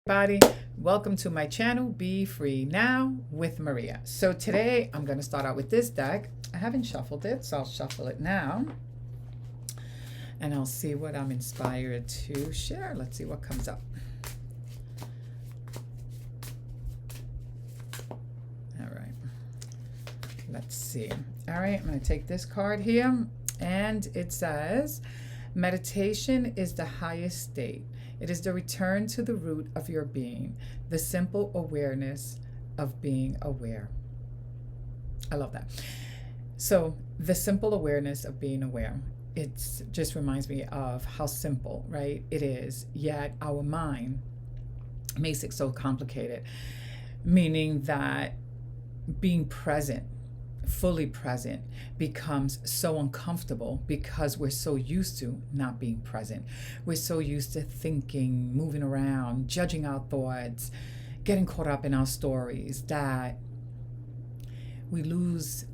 Everybody, welcome to my channel, Be Free Now with Maria. So today I'm going to start out with this deck. I haven't shuffled it, so I'll shuffle it now. And I'll see what I'm inspired to share. Let's see what comes up. All right. Let's see. All right, I'm going to take this card here. And it says, meditation is the highest state. It is the return to the root of your being, the simple awareness of being aware. I love that. So the simple awareness of being aware, it just reminds me of how simple, right, it is, yet our mind makes it so complicated, meaning that being present, fully present, becomes so uncomfortable because we're so used to not being present. We're so used to thinking, moving around, judging our thoughts, getting caught up in our stories, that we lose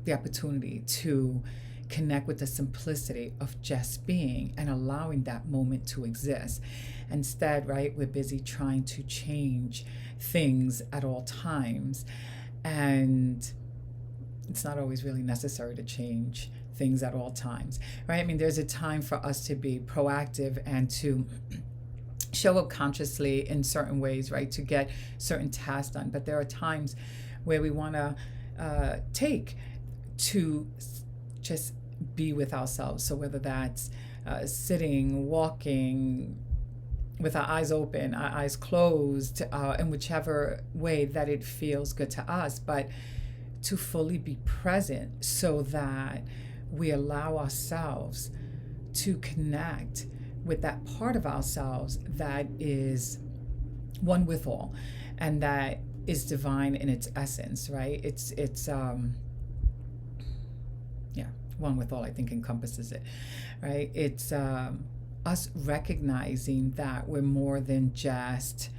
the opportunity to connect with the simplicity of just being and allowing that moment to exist. Instead, right, we're busy trying to change things at all times, and it's not always really necessary to change things at all times, right? I mean, there's a time for us to be proactive and to show up consciously in certain ways, right, to get certain tasks done. But there are times where we want to take to just be with ourselves. So whether that's sitting, walking, with our eyes open, our eyes closed, in whichever way that it feels good to us, but to fully be present so that we allow ourselves to connect with that part of ourselves that is one with all and that is divine in its essence, right? It's one with all, I think, encompasses it, right? It's us recognizing that we're more than just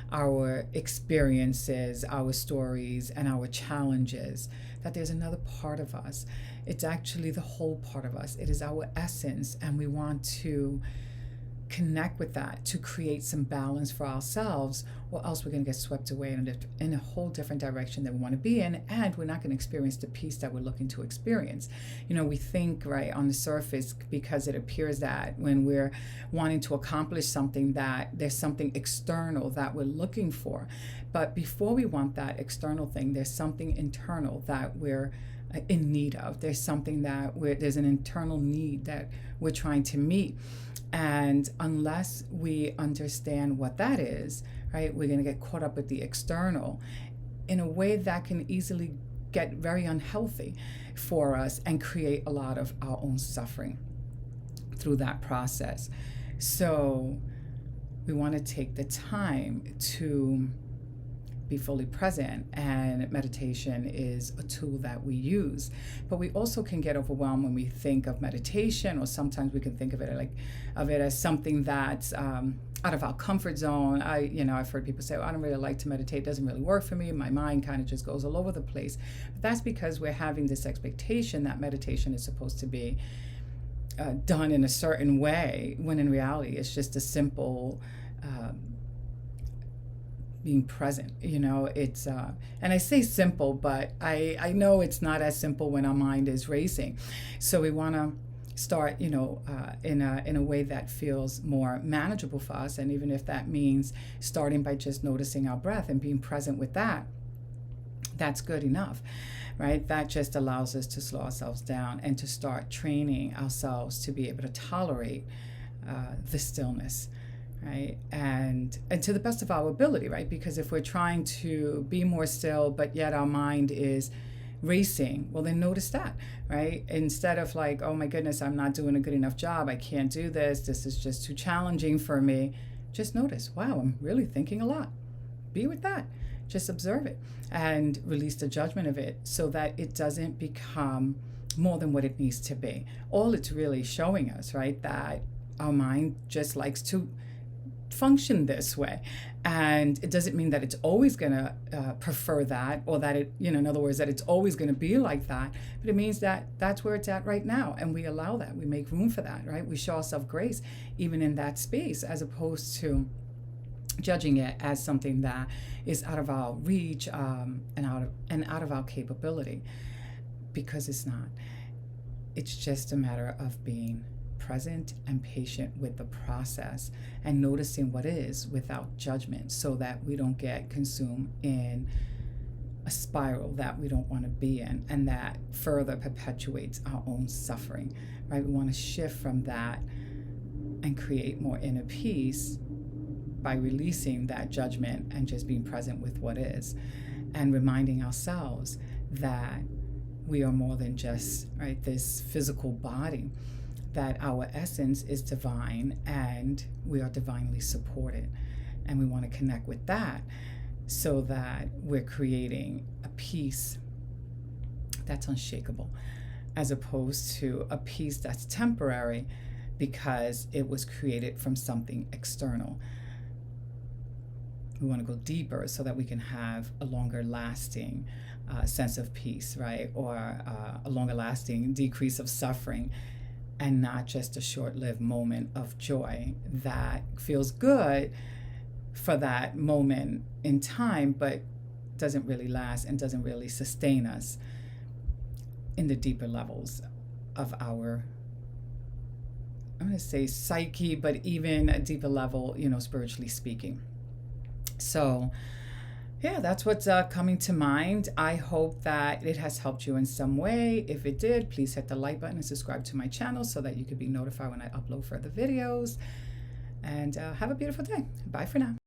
our experiences, our stories, and our challenges, that there's another part of us. It's actually the whole part of us. It is our essence, and we want to connect with that to create some balance for ourselves, or else we're going to get swept away in a whole different direction than we want to be in, and we're not going to experience the peace that we're looking to experience. You know, we think, right, on the surface, because it appears that when we're wanting to accomplish something, that there's something external that we're looking for. But before we want that external thing, there's something internal that we're in need of. There's something there's an internal need that we're trying to meet. And unless we understand what that is, right, we're going to get caught up with the external in a way that can easily get very unhealthy for us and create a lot of our own suffering through that process. So we want to take the time to be fully present, and meditation is a tool that we use. But we also can get overwhelmed when we think of meditation, or sometimes we can think of it as something that's out of our comfort zone. I've heard people say, I don't really like to meditate, it doesn't really work for me, my mind kind of just goes all over the place. But that's because we're having this expectation that meditation is supposed to be done in a certain way, when in reality it's just a simple being present. It's and I say simple, but I know it's not as simple when our mind is racing. So we want to start in a way that feels more manageable for us, and even if that means starting by just noticing our breath and being present with that, that's good enough, right? That just allows us to slow ourselves down and to start training ourselves to be able to tolerate the stillness, right? And to the best of our ability, right? Because if we're trying to be more still, but yet our mind is racing, well, then notice that, right? Instead of like, oh my goodness, I'm not doing a good enough job, I can't do this is just too challenging for me, just notice, wow, I'm really thinking a lot. Be with that. Just observe it and release the judgment of it so that it doesn't become more than what it needs to be. All it's really showing us, right, that our mind just likes to function this way, and it doesn't mean that it's always going to prefer that, or that it, in other words, that it's always going to be like that, but it means that that's where it's at right now, and we allow that, we make room for that, right? We show ourselves grace even in that space, as opposed to judging it as something that is out of our reach, and out of our capability, because it's not. It's just a matter of being present and patient with the process and noticing what is without judgment, so that we don't get consumed in a spiral that we don't want to be in, and that further perpetuates our own suffering, right? We want to shift from that and create more inner peace by releasing that judgment and just being present with what is, and reminding ourselves that we are more than just, right, this physical body, that our essence is divine and we are divinely supported. And we want to connect with that, so that we're creating a peace that's unshakable, as opposed to a peace that's temporary because it was created from something external. We want to go deeper so that we can have a longer lasting sense of peace, right? Or a longer lasting decrease of suffering, and not just a short-lived moment of joy that feels good for that moment in time, but doesn't really last and doesn't really sustain us in the deeper levels of our, I'm going to say psyche, but even a deeper level, spiritually speaking. So yeah, that's what's coming to mind. I hope that it has helped you in some way. If it did, please hit the like button and subscribe to my channel so that you can be notified when I upload further videos. And have a beautiful day. Bye for now.